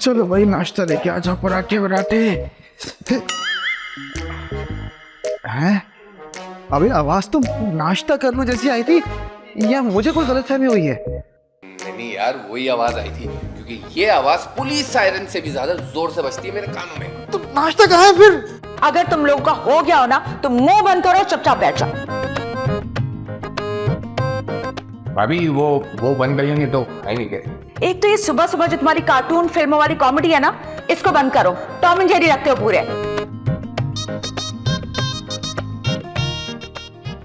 चलो भाई नाश्ता लेके आ जाओ, पराठे वराठे। हैं? अबे आवाज तो नाश्ता करने जैसी आई थी, या मुझे कोई गलतफहमी हुई है? नहीं यार, वही आवाज आई थी, क्योंकि ये आवाज पुलिस सायरन से भी ज्यादा जोर से बजती है मेरे कानों में। तो नाश्ता कहाँ है फिर? अगर तुम लोगों का हो गया हो ना तो मुंह बंद करो, चुपचाप बैठ जाओ। भाभी वो बन गई होंगी तो आएंगे क्या? एक तो ये सुबह सुबह जो तुम्हारी कार्टून फिल्मों वाली कॉमेडी है ना, इसको बंद करो। टॉम एंड जेरी रखते हो पूरे।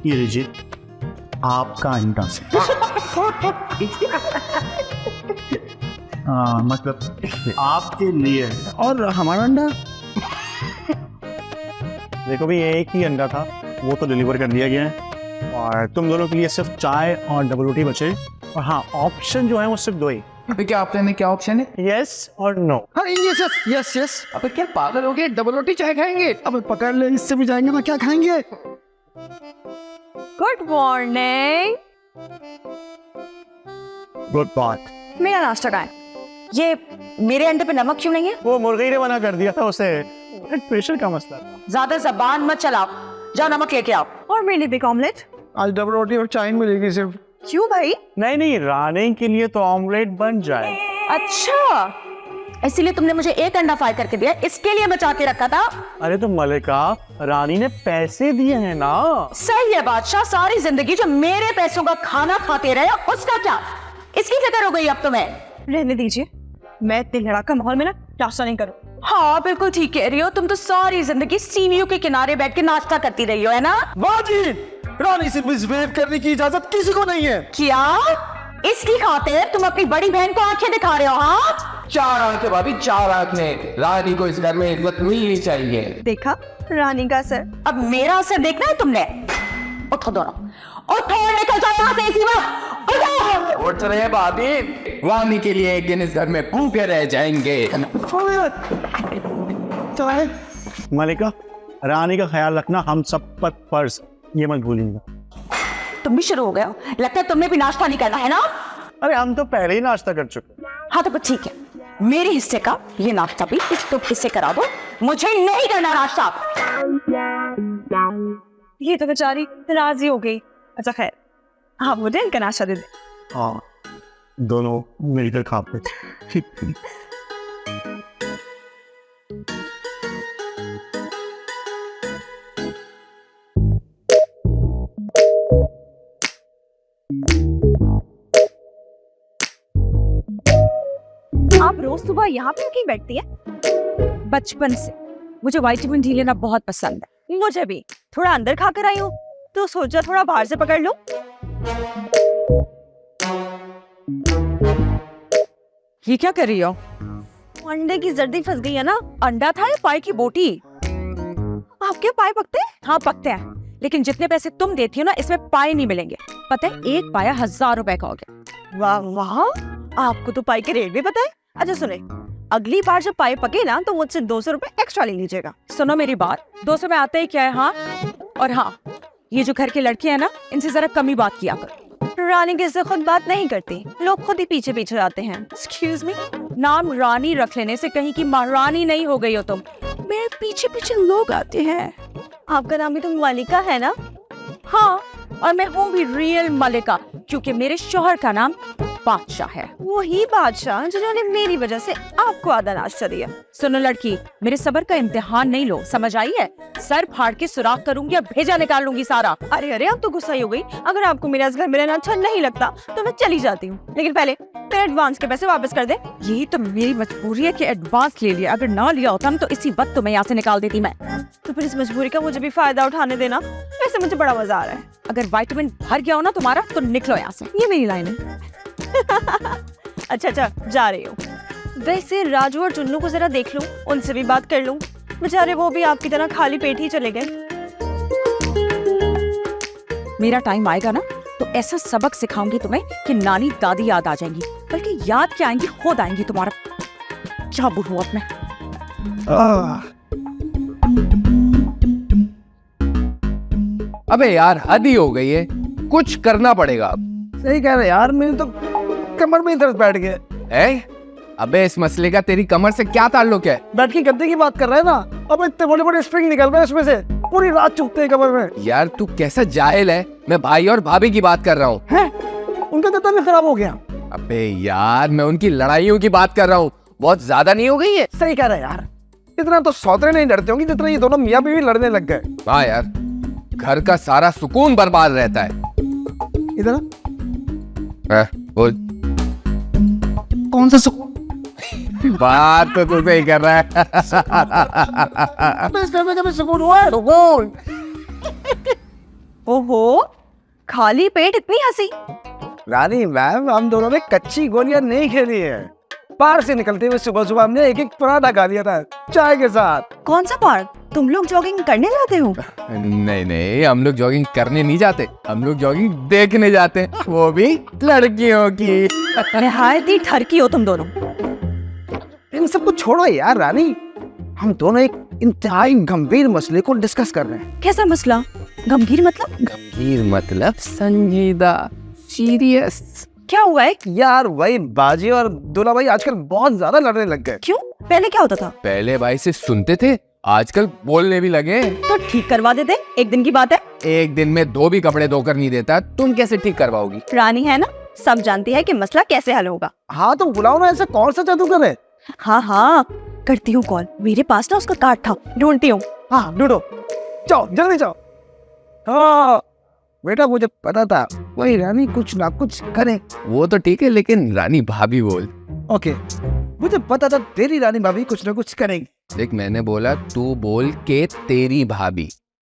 ये लीजिए आपका अंडा से। मतलब आपके लिए। और हमारा अंडा? देखो भी एक ही अंडा था, वो तो डिलीवर कर दिया गया है, और तुम दोनों के लिए सिर्फ चाय और डबल रोटी बचे। और हाँ, ऑप्शन जो है वो सिर्फ दो ही। अबे क्या आपने क्या ऑप्शन है? यस और नो। हाँ यस यस यस यस। अबे क्या पागल हो गए? डबल रोटी चाय खाएंगे? अबे पकड़ ले, इससे भी जाएंगे ना, क्या खाएंगे? Good morning. गुड बात। मेरा नाश्ता कहाँ है? ये मेरे अंडे पे नमक क्यों नहीं है? वो मुर्गी ने मना कर दिया था उसे, प्रेशर का मसला था। ज्यादा जबान मत चलाओ, जाओ नमक लेके आओ। और मेरे लिए भी ऑमलेट। आज डबल रोटी और चाय मिलेगी सिर्फ। क्यों भाई? नहीं, रानी के लिए तो ऑमलेट बन जाए। अच्छा, इसीलिए तुमने मुझे एक अंडा फ्राई करके दिया, इसके लिए बचा के रखा था? अरे तो मलिका, रानी ने पैसे दिए हैं ना। सही है बादशाह, सारी जिंदगी जो मेरे पैसों का खाना खाते रहे, उसका क्या? इसकी फिक्र हो गई अब तुम्हें? रहने दीजिए, मैं इतने लड़ाका माहौल में ना नाश्ता नहीं करूं। हाँ बिल्कुल ठीक कह रही हो, तुम तो सारी जिंदगी सीढ़ियों के किनारे बैठ के नाश्ता करती रही हो, है ना? बाजी, रानी से मिसबिहेव करने की इजाजत किसी को नहीं है। क्या इसकी खातिर तुम अपनी बड़ी बहन को आंखें दिखा रहे हो? हाँ, 4 आंखें भाभी, 4 आंखें। रानी को इस घर में इज्जत मिलनी चाहिए। देखा रानी का असर। अब मेरा असर देखना है तुमने। उठो दोनों, उठो, निकल जाओ यहाँ से इसी वक्त, उठो। उठ रहे भाभी, रानी के लिए एक दिन इस घर में भूखे रह जाएंगे। मलिका, रानी का ख्याल रखना हम सब पर फर्ज, ये मत भूलिएगा। तुम भी शुरू हो गए हो, लगता है तुमने भी नाश्ता नहीं करना है ना? अरे हम तो पहले ही नाश्ता कर चुके। हाँ तो ठीक है, मेरे हिस्से का ये नाश्ता भी तुम हिस्से करा दो, मुझे नहीं करना नाश्ता। ये तो बेचारी राजी हो गई। अच्छा खैर, आप मुझे इनका नाश्ता दे दें। हाँ, दोनों मिलकर खाते। आप रोज सुबह यहाँ पे क्यों बैठती है? बचपन से मुझे विटामिन डी लेना बहुत पसंद है। मुझे भी। थोड़ा अंदर खाकर आई हूँ तो सोचा थोड़ा बाहर से पकड़ लूं। ये क्या कर रही हो? अंडे की जर्दी फंस गई है ना। अंडा था या पाई की बोटी? आपके पाए पकते हैं? हाँ पकते हैं, लेकिन जितने पैसे तुम देती हो ना, इसमें पाए नहीं मिलेंगे। पता है, एक पाया 1000 रुपए का हो गया। वाह वाह, आपको तो पाई के रेट भी पता है। अच्छा सुने, अगली बार जब पाए पके ना तो मुझसे 200 रुपए एक्स्ट्रा ले लीजिएगा। सुनो मेरी बात, 200 में आता ही क्या है? हाँ, और हाँ, ये जो घर की लड़की है ना, इनसे जरा कम ही बात किया कर। रानी किससे खुद बात नहीं करती, लोग खुद ही पीछे पीछे आते हैं। एक्सक्यूज मी, नाम रानी रख लेने से कहीं की महारानी नहीं हो गई हो तुम। मेरे पीछे पीछे लोग आते हैं। आपका नाम भी तो मलिका है ना? हाँ, और मैं हूँ भी रियल मलिका, क्योंकि मेरे शौहर का नाम बादशाह है। वही बादशाह जिन्होंने मेरी वजह से आपको आधा नाश्ता दिया। सुनो लड़की, मेरे सब्र का इम्तिहान नहीं लो, समझ आई है? सर फाड़ के सुराख करूंगी, भेजा निकाल लूंगी सारा। अरे अरे, अब तो गुस्सा ही हो गई। अगर आपको मेरे इस घर में रहना अच्छा नहीं लगता तो मैं चली जाती हूँ, लेकिन पहले मेरे एडवांस के पैसे वापस कर दे। यही तो मेरी मजबूरी है कि एडवांस ले लिया, अगर ना लिया होता ना तो इसी वक्त तुम्हें यहाँ से निकाल देती मैं। तो फिर इस मजबूरी का मुझे भी फायदा उठाने देना। वैसे मुझे बड़ा मजा आ रहा है। अगर विटामिन भर गया हो ना तुम्हारा तो निकलो यहाँ से, ये मेरी लाइन है। अच्छा अच्छा, जा रही हूँ। वैसे राजू और चुन्नू को जरा देख लूं, उनसे भी बात कर लूं। बेचारे वो भी आपकी तरह खाली पेट ही चले गए। मेरा टाइम आएगा ना तो ऐसा सबक सिखाऊंगी तुम्हें कि नानी दादी याद आ जाएंगी, बल्कि याद क्या आएंगी, खुद आएंगी। तुम्हारा क्या बुढ़ू अब मैं। अबे यार, हद ही हो गई है, कुछ करना पड़ेगा अब। सही कह रहे यार, मेरे तो कमर में ही दर्द बैठ गया है। अबे इस मसले का तेरी कमर से क्या ताल्लुक है? बैठ के गद्दे की बात कर रहे हैं ना, अब इतने बड़े बड़े स्प्रिंग निकल रहे हैं उसमें से, पूरी रात चुभते हैं कमर में। यार तू कैसा जाहिल है, मैं भाई और भाभी की बात कर रहा हूँ। हैं? उनका गद्दा भी खराब हो गया। अबे यार मैं उनकी लड़ाइयों की बात कर रहा हूँ, बहुत ज्यादा नहीं हो गई है? सही कह रहे हैं यार, इतना तो सौतरे नहीं डरते होंगे जितना ये दोनों मियाँ बीवी लड़ने लग गए। हाँ यार, घर का सारा सुकून बर्बाद रहता है। इधर बोल। कौन सा सुकून? बात तो तू सही कर रहा है। इस घर में कभी सुकून हुआ है? सुकून? ओहो, खाली पेट इतनी हंसी। रानी मैम, हम दोनों ने कच्ची गोलियां नहीं खेली है। पार्क से निकलते हुए सुबह सुबह हमने एक एक पराठा खा लिया था चाय के साथ। कौन सा पार्क? तुम लोग जॉगिंग करने जाते हो? नहीं नहीं, हम लोग जॉगिंग करने नहीं जाते, हम लोग जॉगिंग देखने जाते हैं, वो भी लड़कियों की। निहायत ही ठरकी हो तुम दोनों। इन सबको छोड़ो यार रानी, हम दोनों एक इंतहाई गंभीर मसले को डिस्कस कर रहे हैं। कैसा मसला? गंभीर मतलब? गंभीर मतलब संजीदा, सीरियस। क्या हुआ है? यार वही बाजी और दूल्हा भाई आजकल बहुत ज्यादा लड़ने लग गए। क्यों? पहले क्या होता था? पहले भाई से सुनते थे, आजकल बोलने भी लगे। तो ठीक करवा देते, एक दिन की बात है। एक दिन में 2 भी कपड़े धोकर नहीं देता, तुम कैसे ठीक करवाओगी? रानी है ना, सब जानती है कि मसला कैसे हल होगा। हाँ तो बुलाओ ना, ऐसा कौन सा जादूगर है? हाँ हाँ, करती हूँ कॉल। मेरे पास ना उसका कार्ड था, ढूंढती हूँ। हाँ ढूंढो, जाओ जल्दी जाओ। हाँ बेटा, मुझे पता था वही रानी कुछ ना कुछ करे। वो तो ठीक है, लेकिन रानी भाभी बोल। ओके, मुझे पता था तेरी रानी भाभी कुछ ना कुछ करेगी। देख मैंने बोला तू बोल के तेरी भाभी।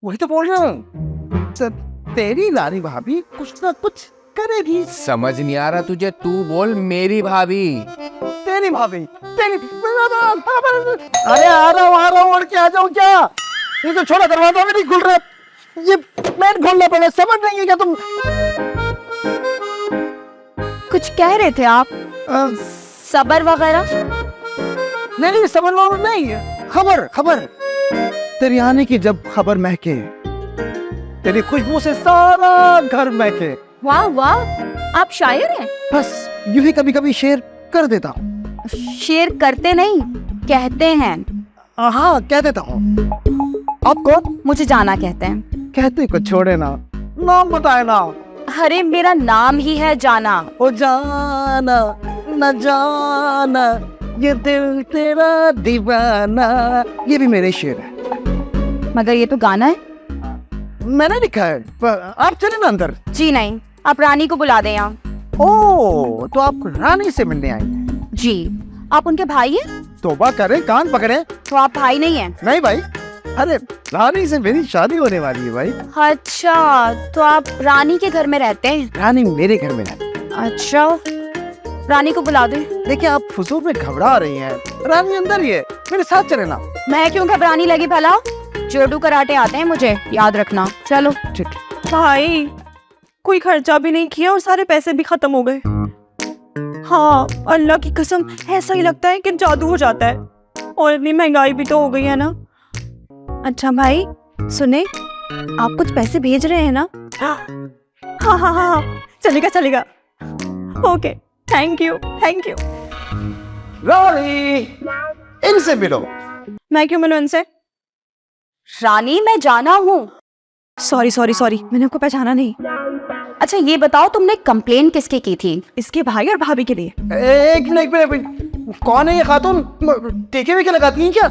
वही तो बोल रहा हूँ, तेरी रानी भाभी कुछ ना कुछ करेगी। समझ नहीं आ रहा तुझे, तू बोल मेरी भाभी। तेरी भाभी, तेरी। अरे आ रहा हूँ, और क्या आ जाऊँ क्या? ये तो छोटा दरवाजा भी नहीं खुल रहा, ये मैं खोलना पड़ा, समझ नहीं है क्या तुम? कुछ कह रहे थे आप? सबर वगैरह? नहीं समझ नहीं है। खबर तेरी आने की जब खबर महके, तेरी खुशबू से सारा घर महके। वाह वाह, आप शायर हैं। बस यूं ही कभी कभी शेर कर देता हूँ। शेर करते नहीं, कहते हैं। हाँ कह देता हूँ। आप कौन? मुझे जाना कहते हैं। कहते को छोड़े ना, नाम बताए ना। अरे मेरा नाम ही है जाना। ओ जाना न जाना, ये दिल तेरा दीवाना। ये भी मेरे शेर है। मगर ये तो गाना है। मैंने लिखा है, पर आप चले ना अंदर। जी नहीं, आप रानी को बुला दें यहाँ। ओ तो आप रानी से मिलने आए हैं? जी। आप उनके भाई हैं? तौबा करें, कान पकड़े। तो आप भाई नहीं हैं? नहीं भाई, अरे रानी से मेरी शादी होने वाली है भाई। अच्छा, तो आप रानी के घर में रहते हैं? रानी मेरे घर में रहती। अच्छा, रानी को बुला दे। देखिए आप फुसूल में घबरा रही हैं, रानी अंदर ही है, मेरे साथ चले ना। मैं क्यों घबराने लगी भला? जोडू कराटे आते हैं मुझे, याद रखना। चलो। ठीक। भाई, कोई खर्चा भी नहीं किया और सारे पैसे भी खत्म हो गए। हाँ, अल्लाह की कसम, ऐसा ही लगता है कि जादू हो जाता है। और इतनी महंगाई भी तो हो गई है ना। अच्छा भाई सुने, आप कुछ पैसे भेज रहे हैं ना? हाँ हाँ हाँ, चलेगा चलेगा। Okay, thank you thank you. Rani इनसे मिलो। मैं क्यों मिलूं इनसे? रानी मैं जाना हूँ। सॉरी सॉरी सॉरी, मैंने आपको पहचाना नहीं। अच्छा ये बताओ, तुमने कंप्लेन किसके की थी? इसके भाई और भाभी के लिए। एक मिनट, कौन है ये खातून? टीके भी क्या लगाती हैं क्या?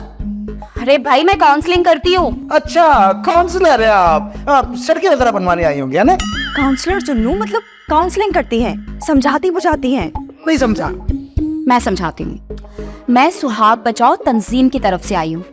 अरे भाई, मैं काउंसलिंग करती हूँ। अच्छा काउंसलर है आप सड़कें वगैरह बनवाने आई होंगी है ना? काउंसलर चुन्नू मतलब काउंसलिंग करती है, समझाती बुझाती है। नहीं समझा। मैं समझाती हूँ। मैं सुहाग बचाओ तंजीम की तरफ से आई हूँ।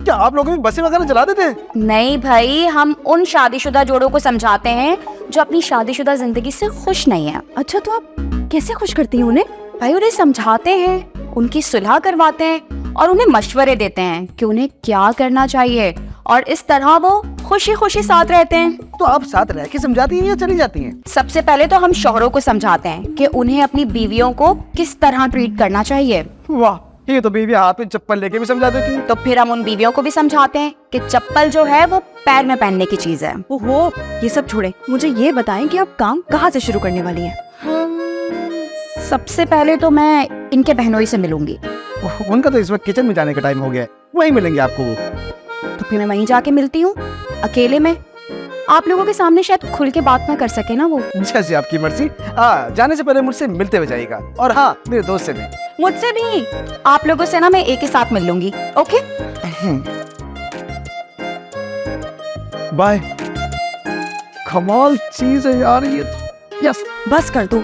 क्या आप लोग भी बसें वगैरह चला देते हैं? नहीं भाई, हम उन शादीशुदा जोड़ों को समझाते हैं जो अपनी शादीशुदा जिंदगी से खुश नहीं है। अच्छा, तो आप कैसे खुश करती हैं उन्हें? भाई उन्हें समझाते हैं, उनकी सुलह करवाते हैं और उन्हें मशवरे देते हैं कि उन्हें क्या करना चाहिए, और इस तरह वो खुशी खुशी साथ रहते हैं। तो आप साथ रह के समझाती हैं या चली जाती हैं? सबसे पहले तो हम शौहरों को समझाते हैं कि उन्हें अपनी बीवियों को किस तरह ट्रीट करना चाहिए। वाह, ये तो बीवी हाथ में चप्पल लेके भी समझा देती है। तो फिर हम उन बीवियों को भी समझाते हैं कि चप्पल जो है वो पैर में पहनने की चीज है। ओहो, ये सब छोड़े, मुझे ये बताएं कि आप काम कहाँ से शुरू करने वाली हैं? सबसे पहले तो मैं इनके बहनोई से मिलूंगी। उनका तो इस वक्त किचन में जाने का टाइम हो गया है, वहीं मिलेंगे आपको वो। तो फिर मैं वहीं जाके मिलती हूँ अकेले में। आप लोगों के सामने शायद खुल के बात ना कर सके ना वो। जैसे आपकी मर्जी। हाँ, जाने से पहले मुझसे मिलते हुए जाइएगा, और हाँ मेरे दोस्त से भी। मुझसे भी। आप लोगों से ना मैं एक ही साथ मिल लूंगी। Okay bye. कमाल चीज है यार ये तो। यस, बस कर दो,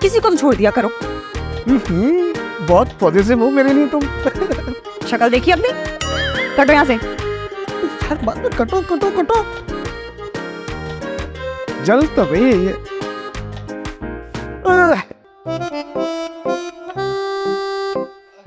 किसी को तो छोड़ दिया करो। बहुत पॉजिटिव हो मेरे लिए तुम। शक्ल देखी अपनी, कटो यहाँ से। हर बात में कटो कटो कटो। जल तो गई ये।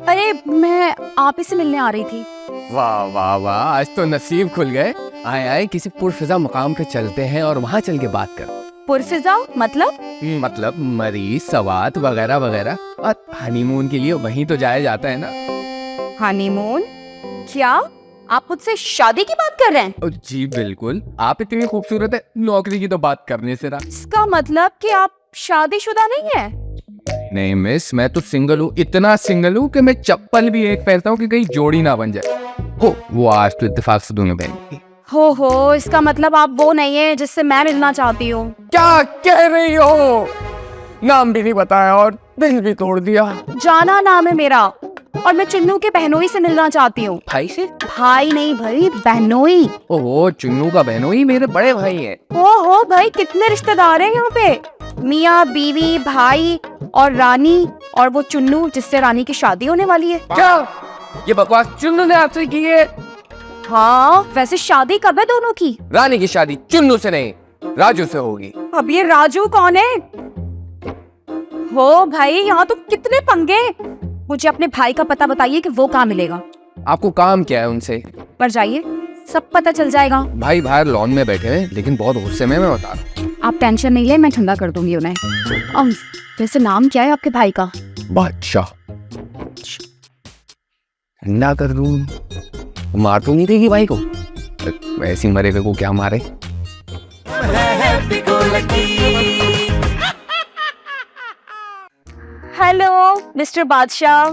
अरे मैं आप ही से मिलने आ रही थी। वाह वाह वाह, आज तो नसीब खुल गए। आए आए किसी पुरफिजा मुकाम पे चलते हैं और वहाँ चल के बात करते पुरफिजा मतलब? मतलब मरीज, सवात वगैरह वगैरह। और हनीमून के लिए वहीं तो जाया जाता है ना। हनीमून? क्या आप मुझसे शादी की बात कर रहे हैं? जी बिल्कुल, आप इतनी खूबसूरत है, नौकरी की तो बात करने से रहा। इसका मतलब कि आप शादीशुदा नहीं है? नहीं मिस, मैं तो सिंगल हूँ, इतना सिंगल हूँ कि मैं चप्पल भी एक पहनता हूँ कि कहीं जोड़ी ना बन जाए। हो वो आज तो इत्तेफाक से दोनों बहन। हो, इसका मतलब आप वो नहीं है जिससे मैं मिलना चाहती हूँ। क्या कह रही हो? नाम भी नहीं बताया और दिल भी तोड़ दिया। जाना नाम है मेरा, और मैं चुन्नू के बहनोई से मिलना चाहती हूँ। भाई से? भाई नहीं भाई, बहनोई। ओहो, चुन्नू का बहनोई मेरे बड़े भाई हैं। हो भाई, कितने रिश्तेदार हैं यहाँ पे। मियाँ, बीवी, भाई और रानी, और वो चुन्नू जिससे रानी की शादी होने वाली है। क्या ये बकवास चुन्नू ने आपसे की है? हाँ, वैसे शादी कब है दोनों की? रानी की शादी चुन्नू से नहीं, राजू से होगी। अब ये राजू कौन है? हो भाई, यहाँ तो कितने पंगे। मुझे अपने भाई का पता बताइए कि वो कहाँ मिलेगा। आपको काम क्या है उनसे? पर जाइए, सब पता चल जाएगा। भाई बाहर लॉन में बैठे हैं, लेकिन बहुत गुस्से में, मैं बता रहा हूँ। आप टेंशन नहीं ले, मैं ठंडा कर दूंगी उन्हें। वैसे नाम क्या है आपके भाई का? बादशाह। ठंडा कर दूं? मार तो नहीं देगी भाई को? वैसे ही मरेगा को क्या मारे। हेलो मिस्टर बादशाह।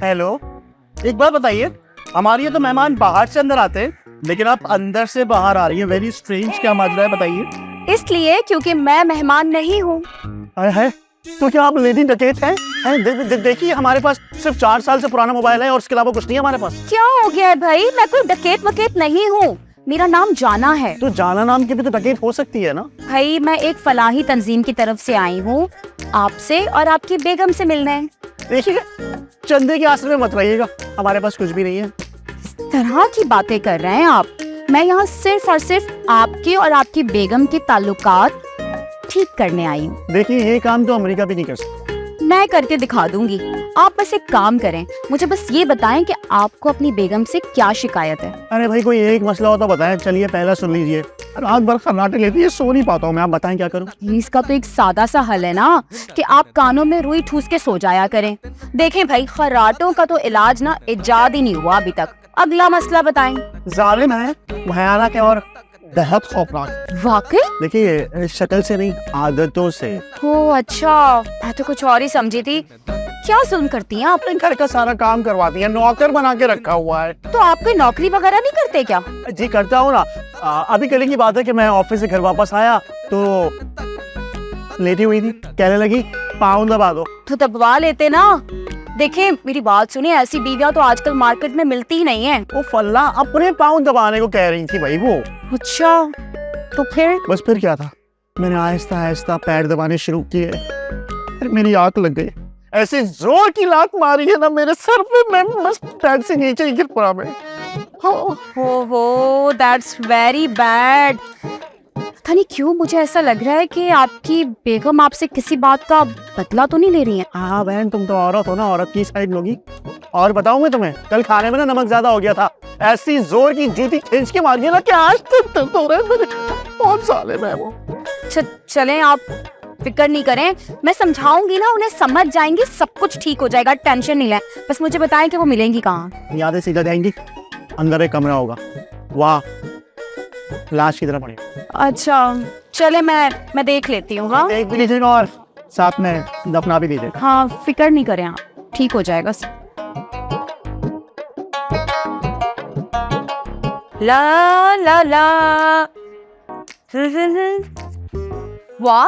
हेलो, एक बात बताइए, हमारे यहाँ तो मेहमान बाहर से अंदर आते हैं, लेकिन आप अंदर से बाहर आ रही हैं। वेरी स्ट्रेंज, क्या माजरा है बताइए? इसलिए क्योंकि मैं मेहमान नहीं हूँ। है तो क्या आप लेडी डकैत हैं? देखिए, हमारे पास सिर्फ 4 साल से पुराना मोबाइल है और उसके अलावा कुछ नहीं है हमारे पास। क्या हो गया है भाई? मैं कोई डकैत वकैत नहीं हूँ, मेरा नाम जाना है। तो जाना नाम की भी तो डकैत हो सकती है ना? भाई मैं एक फलाही तंजीम की तरफ से आई हूँ आपसे और आपकी बेगम से मिलने। देखिए, चंदे के आसरे में मत रहिएगा, हमारे पास कुछ भी नहीं है। इस तरह की बातें कर रहे हैं आप। मैं यहाँ सिर्फ और सिर्फ आपके और आपकी बेगम के ताल्लुकात ठीक करने आई हूँ। देखिए, ये काम तो अमेरिका भी नहीं कर सकता। मैं करके दिखा दूंगी। आप बस एक काम करें, मुझे बस ये बताएं कि आपको अपनी बेगम से क्या शिकायत है। अरे भाई, कोई एक मसला हो तो बताएं। चलिए पहला सुन लीजिए। रात भर खर्राटे लेती है, सो नहीं पाता हूँ मैं। आप बताएं क्या करूँ? इसका तो एक सादा सा हल है ना, कि आप कानों में रुई ठूस के सो जाया करें। देखें भाई, खर्राटों का तो इलाज ना इजाद ही नहीं हुआ अभी तक। अगला मसला बताएं। जालिम है, भयानक है और बेहद खौफनाक। वाकई? देखिए, शक्ल से नहीं, आदतों से। ओ अच्छा, मैं तो कुछ और ही समझी थी। क्या जुल्म करती हैं आप? अपने घर का सारा काम करवाती है, नौकर बना के रखा हुआ है। तो आप कोई नौकरी वगैरह नहीं करते क्या? जी करता हूँ ना। अभी कल की बात है कि मैं ऑफिस से घर वापस आया तो लेटी हुई थी, कहने लगी पाँव दबा दो। तो दबवा लेते ना। देखें मेरी बात सुनिए, ऐसी बीवियां तो आजकल मार्केट में मिलती ही नहीं है। वो फल्ला अपने पाँव दबाने को कह रही थी भाई वो। अच्छा, तो फिर? बस फिर क्या था, मैंने आहिस्ता आहिस्ता पैर दबाने शुरू किए। फिर मेरी आंख लग गई, ऐसे जोर की लात मारी है ना मेरे सर पे, मैं बस पैर से नीचे ही गिर पड़ा मैं। हो दैट्स वेरी बैड। पता नहीं क्यों मुझे ऐसा लग रहा है कि आपकी बेगम आपसे किसी बात का बदला तो नहीं ले रही है। हाँ बहन, तुम तो औरत हो ना, औरत की साइड लोगी। और बताऊं मैं तुम्हें, कल खाने में ना नमक ज्यादा हो गया था, ऐसी जोर की जूती खींच के मारी है ना कि आज तक दर्द हो रहा है मेरे। बहुत साले में वो। चलें, आप फिक्र नहीं करें, मैं समझाऊंगी ना, उन्हें समझ जाएंगे, सब कुछ ठीक हो जाएगा, टेंशन नहीं लें। बस मुझे बताएं कि वो मिलेंगी कहाँ? यादें सीधा जाएंगी, अंदर एक कमरा होगा, वाह लाश की तरह पड़ी। अच्छा चले, मैं देख लेती हूँ। हाँ एक भी लीजिएगा और साथ में दफना भी दीजिए। हाँ फिक्र नहीं करें आप, ठीक हो जाएगा सब। ला ला ला। वाह,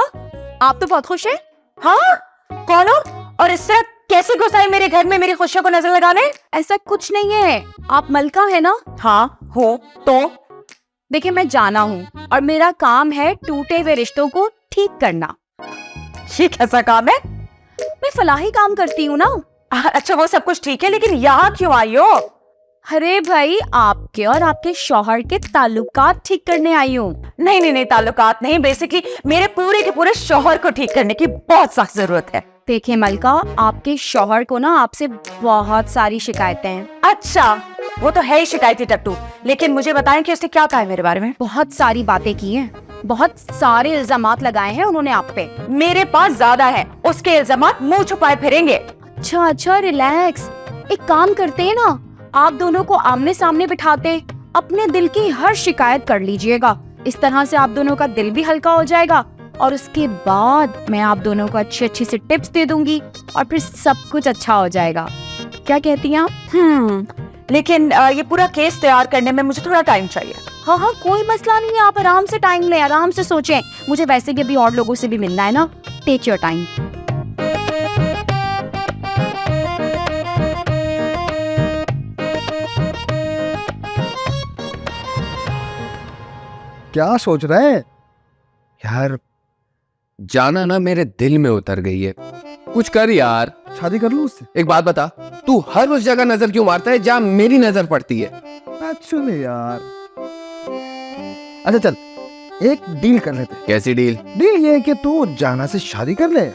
आप तो बहुत खुश हैं। हाँ, कौन हो और इस तरह कैसे घुस आए मेरे घर में मेरी खुशियों को नजर लगाने? ऐसा कुछ नहीं है, आप मलका है ना? हाँ हो तो। देखिए मैं जाना हूँ और मेरा काम है टूटे हुए रिश्तों को ठीक करना। ये कैसा काम है? मैं फलाही काम करती हूँ ना। अच्छा वो सब कुछ ठीक है, लेकिन यहाँ क्यों आई हो? अरे भाई, आपके और आपके शौहर के ताल्लुकात ठीक करने आई हूँ। नहीं नहीं नहीं, ताल्लुकात नहीं, बेसिकली मेरे पूरे के पूरे शौहर को ठीक करने की बहुत सख्त जरूरत है। देखिए मलका, आपके शौहर को ना आपसे बहुत सारी शिकायतें हैं। अच्छा, वो तो है ही शिकायती टट्टू, लेकिन मुझे बताएं कि उसने क्या कहा है मेरे बारे में? बहुत सारी बातें की हैं, बहुत सारे इल्जामात लगाए हैं उन्होंने आप पे। मेरे पास ज्यादा है, उसके इल्जामात मुंह छुपाए फिरेंगे। अच्छा रिलैक्स, एक काम करते हैं ना, आप दोनों को आमने सामने बिठाते अपने दिल की हर शिकायत कर लीजिएगा। इस तरह से आप दोनों का दिल भी हल्का हो जाएगा और उसके बाद मैं आप दोनों को अच्छी अच्छी से टिप्स दे दूंगी और फिर सब कुछ अच्छा हो जाएगा। क्या कहती हैं आप? लेकिन ये पूरा केस तैयार करने में मुझे थोड़ा टाइम चाहिए। हाँ हाँ कोई मसला नहीं है, आप आराम से टाइम लें, आराम से सोचें। मुझे वैसे भी अभी और लोगों से भी मिलना है ना, टेक योर टाइम। क्या सोच रहे हैं यार जाना ना मेरे दिल में उतर गई है, कुछ कर यार। शादी कर लूं उससे? एक बात बता, तू हर उस जगह नजर क्यों मारता है जहाँ मेरी नजर पड़ती है? एक्चुअली यार, अच्छा चल एक डील कर लेते हैं। कैसी डील? डील ये है कि तू जाना से शादी कर ले,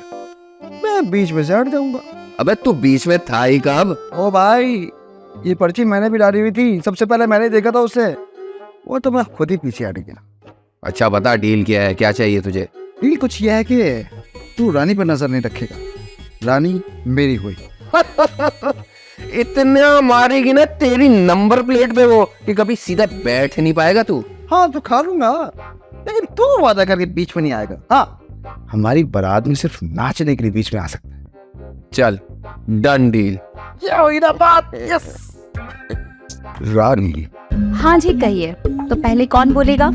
मैं बीच में से हट जाऊंगा। अबे तू बीच में था ही कब? ओ भाई, ये पर्ची मैंने भी डाली हुई थी, सबसे पहले मैंने देखा था उसे, वो तो मैं खुद ही पीछे हट गया। अच्छा बता डील क्या है, क्या चाहिए तुझे? डील कुछ यह है कि तू रानी पर नजर नहीं रखेगा, रानी मेरी हुई। इतना मारेगी ना तेरी नंबर प्लेट पे वो कि कभी सीधा बैठ नहीं पाएगा तू। हाँ तो खा लूंगा, लेकिन तू वादा करके बीच में नहीं आएगा। हाँ, हमारी बारात में सिर्फ नाचने के लिए बीच में आ सकता है। चल डन डील। ये हुई ना बात। यस रानी। हाँ जी कहिए, तो पहले कौन बोलेगा?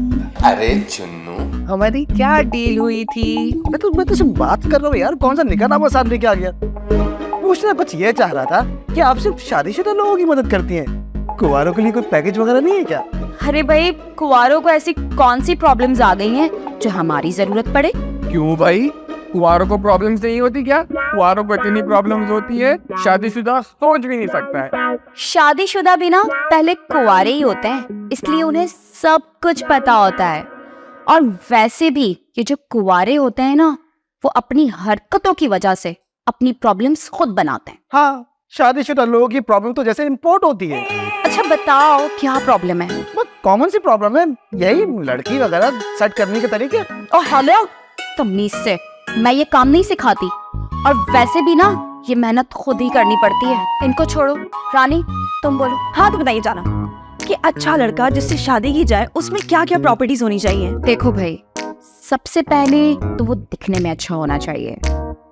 अरे चुन्नू, हमारी क्या डील हुई थी? मैं तुझसे बात कर रहा हूँ यार, कौन सा निकाहनामा साथ लेके आ गया? पूछना बस ये चाह रहा था कि आप सिर्फ शादीशुदा लोगों की मदद करती हैं, कुंवारों के लिए कोई पैकेज वगैरह नहीं है क्या? अरे भाई, कुंवारों को ऐसी कौन सी प्रॉब्लम्स आ गई हैं जो हमारी जरूरत पड़े? क्यों भाई, कुंवारों को प्रॉब्लम्स नहीं होती क्या? कुंवारों को इतनी प्रॉब्लम्स होती है शादीशुदा सोच भी नहीं सकता है। शादीशुदा भी ना पहले कुंवारे ही होते हैं, इसलिए उन्हें सब कुछ पता होता है। और वैसे भी ये जो कुंवारे होते हैं ना, वो अपनी हरकतों की वजह से अपनी प्रॉब्लम्स खुद बनाते हैं। हाँ, शादीशुदा लोगों की प्रॉब्लम तो जैसे इंपोर्ट होती है। अच्छा बताओ क्या प्रॉब्लम है? कॉमन सी प्रॉब्लम है, यही लड़की वगैरह सेट करने के तरीके। और हेलो, तमीज से, मैं ये काम नहीं सिखाती, और वैसे भी ना ये मेहनत खुद ही करनी पड़ती है। इनको छोड़ो, रानी तुम बोलो। हाँ तो बताइए जाना कि अच्छा लड़का जिससे शादी की जाए उसमें क्या क्या प्रॉपर्टीज होनी चाहिए? देखो भाई, सबसे पहले तो वो दिखने में अच्छा होना चाहिए,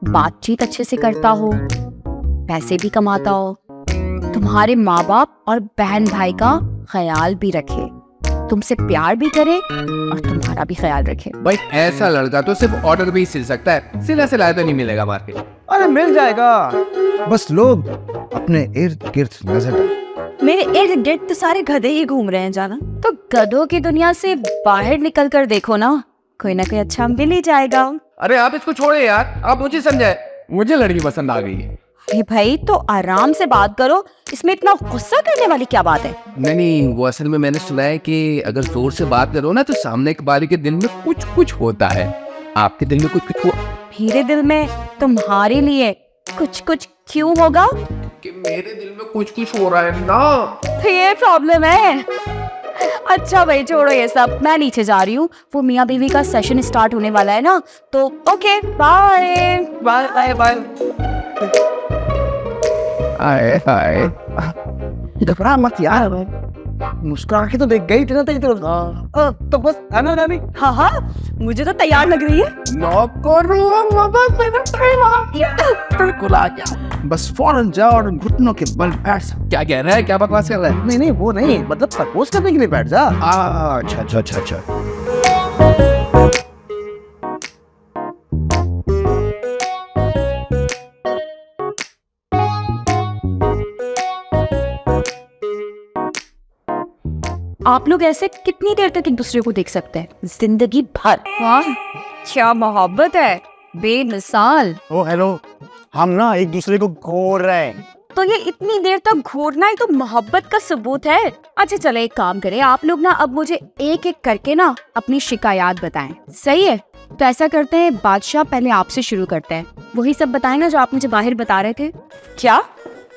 बातचीत अच्छे से करता हो, पैसे भी कमाता हो, तुम्हारे माँ बाप और बहन भाई का ख्याल भी रखे, तुमसे प्यार भी करे और तुम्हारा भी ख्याल रखे। भाई ऐसा लड़का तो सिर्फ ऑर्डर भी सिल सकता है, सिला सिलाया तो नहीं मिलेगा मार्केट। अरे मिल जाएगा, बस लोग अपने इर्द गिर्द नजर डालें। मेरे इर्द गिर्द तो सारे गधे ही घूम रहे हैं जाना। तो गधों की दुनिया से बाहर निकल कर देखो ना, कोई ना कोई अच्छा मिल ही जाएगा। अरे आप इसको छोड़े यार, आप मुझे समझाए, मुझे लड़की पसंद आ गई है। अरे भाई तो आराम से बात करो, इसमें इतना गुस्सा करने वाली क्या बात है? नहीं, वो असल में मैंने सुना है कि अगर जोर से बात करो ना तो सामने के वाले के दिल में कुछ कुछ होता है। आपके दिल में कुछ कुछ हुआ? मेरे दिल में तुम्हारे लिए कुछ कुछ क्यों होगा? कि मेरे दिल में कुछ कुछ हो रहा है ना, तो ये प्रॉब्लम है। अच्छा भाई छोड़ो ये सब, मैं नीचे जा रही हूँ, वो मियाँ बीवी का सेशन स्टार्ट होने वाला है ना, तो okay bye bye bye bye. आए हाय, घबरा मत यार, मुस्कुरा के तो देख गई थी ना तेरी तरफ। तो बस है ना नानी। हाँ हाँ, मुझे तो तैयार लग रही है। बिल्कुल आ गया, बस फौरन जाओ और घुटनों के बल बैठ सकते। क्या कह रहा है, क्या बकवास कर रहा है? नहीं नहीं वो नहीं, मतलब प्रपोज करने के लिए बैठ जा। अच्छा अच्छा अच्छा अच्छा। आप लोग ऐसे कितनी देर तक एक दूसरे को देख सकते हैं? जिंदगी भर। वाह क्या मोहब्बत है, बेमिसाल। ओ हेलो, हम ना एक दूसरे को घूर रहे हैं। तो ये इतनी देर तक घूरना ही तो मोहब्बत का सबूत है। अच्छा चले एक काम करें, आप लोग ना अब मुझे एक एक करके ना अपनी शिकायत बताएं, सही है? तो ऐसा करते हैं, बादशाह पहले आपसे शुरू करते हैं। वही सब बताएंगे जो आप मुझे बाहर बता रहे थे। क्या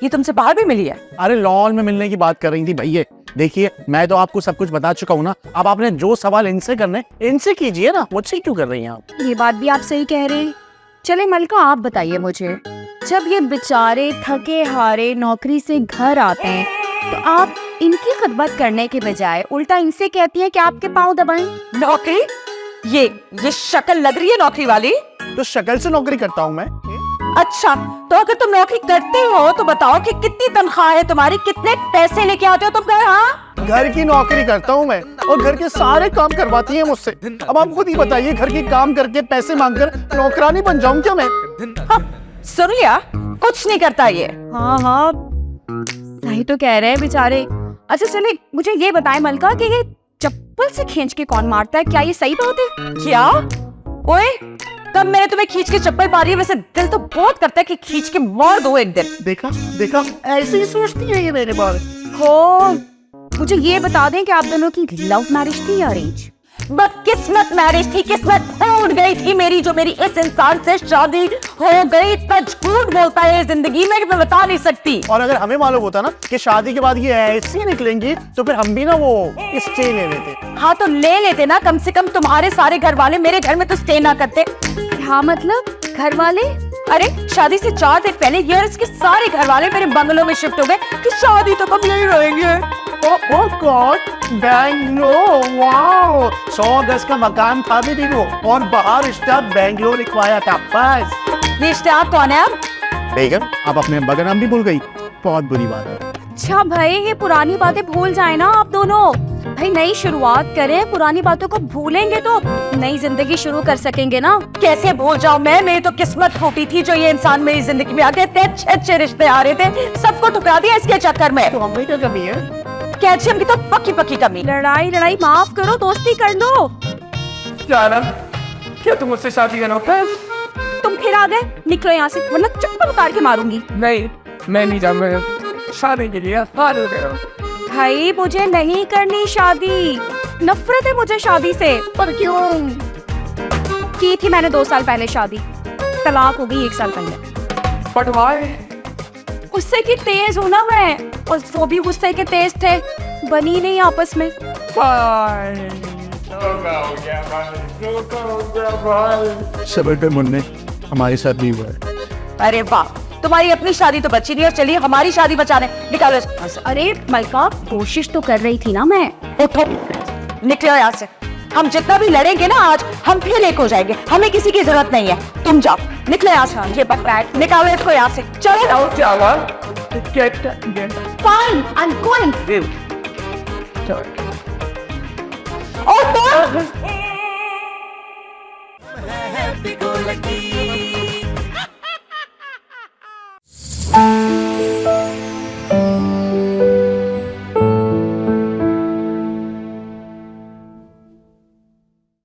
ये तुमसे बाहर भी मिली है? अरे लॉन में मिलने की बात कर रही थी भैया। देखिए मैं तो आपको सब कुछ बता चुका हूँ ना, अब आपने जो सवाल इनसे करने इनसे कीजिए ना, मुझसे क्यों कर रही हैं आप? ये बात भी आप सही कह रहे हैं। चले मलका आप बताइए मुझे, जब ये बेचारे थके हारे नौकरी से घर आते हैं तो आप इनकी खिदमत करने के बजाय उल्टा इनसे कहती हैं कि आपके पाँव दबाएं। नौकरी? ये शक्ल लग रही है नौकरी वाली। तो शक्ल से नौकरी करता हूँ मैं। अच्छा तो अगर तुम नौकरी करते हो तो बताओ कि कितनी तनख्वाह है तुम्हारी, कितने पैसे लेके आते हो तुम घर? हाँ, घर की नौकरी करता हूँ मैं और घर के सारे काम करवाती है मुझसे। अब आप खुद ही बताइए, घर के काम करके पैसे मांगकर नौकरानी बन जाऊं क्या मैं? हाँ, सुन लिया, कुछ नहीं करता ये। हाँ हाँ सही तो कह रहे हैं बेचारे। अच्छा चले मुझे ये बताएं मलका कि ये चप्पल से खींच के कौन मारता है, क्या ये सही बात है? क्या? ओए कब मैंने तुम्हें खींच के चप्पल मारी है? वैसे दिल तो बहुत करता है कि खींच के मार दो एक दिन। देखा देखा, ऐसे ही सोचती है ये मेरे बारे। हो मुझे ये बता दें कि आप दोनों की लव मैरिज थी या अरेंज? बदकिस्मत मैरिज थी, किस्मत फूट गई थी मेरी, जो मेरी इस इंसान से शादी हो गई। इतना झूठ बोलता है जिंदगी में कि मैं बता नहीं सकती। और अगर हमें मालूम होता ना कि शादी के बाद ये ऐसी निकलेंगी तो फिर हम भी ना वो स्टे ले लेते। हाँ तो ले लेते ना, कम से कम तुम्हारे सारे घर वाले मेरे घर में तो स्टे ना करते। हाँ मतलब घर वाले? अरे शादी से 4 दिन पहले ईयर्स के सारे घर वाले मेरे बंगलों में शिफ्ट हो गए कि शादी तो कब यही रहेंगे। ओह गॉड, बैंगलोर, वाओ, 100 गज का मकान था भी वो, और बाहर स्टाफ बैंगलोर लिखवाया था बस। ये स्टाफ कौन है अब? बेगम, आप अपने अब्बा का नाम भी भूल गई, बहुत बुरी बात है। अच्छा भाई ये पुरानी बातें भूल जाए ना आप दोनों। भाई नई शुरुआत करें, पुरानी बातों को भूलेंगे तो नई जिंदगी शुरू कर सकेंगे ना। कैसे भूल जाऊं मैं? मेरी तो किस्मत फूटी थी जो ये इंसान मेरी जिंदगी में आ गए। इतने अच्छे अच्छे रिश्ते आ रहे थे, सबको ठुकरा दिया इसके चक्कर में। तो हमें क्या कमी है? कैल्शियम की तो पक्की पक्की कमी। लड़ाई माफ करो, दोस्ती कर लो। क्या तुम मुझसे शादी करना होता है? तुम फिर आ गए, निकलो यहाँ से वरना चप्पल उतार के मारूंगी। नहीं मैं नहीं जाऊंगा शादी के लिए। भाई मुझे नहीं करनी शादी, नफरत है मुझे शादी से। पर क्यों? की थी मैंने 2 साल पहले शादी, तलाक हो गई 1 साल पहले। पटवाए गुस्से की तेज हूँ ना मैं, और वो भी गुस्से के तेज थे, बनी नहीं आपस में। सबर कर मुन्ने, हमारे साथ भी हुआ है। अरे वाह, तुम्हारी अपनी शादी तो बची नहीं है, चलिए हमारी शादी बचाने निकालो इसको। अरे मलका कोशिश तो कर रही थी ना मैं। उठो, निकलो यहाँ से। हम जितना भी लड़ेंगे ना आज, हम फिर एक हो जाएंगे। हमें किसी की जरूरत नहीं है। तुम जाओ, निकलो यहाँ से। ये बैग निकालो इसको यहाँ से। चलो क्या हुआ? Fine, I am going.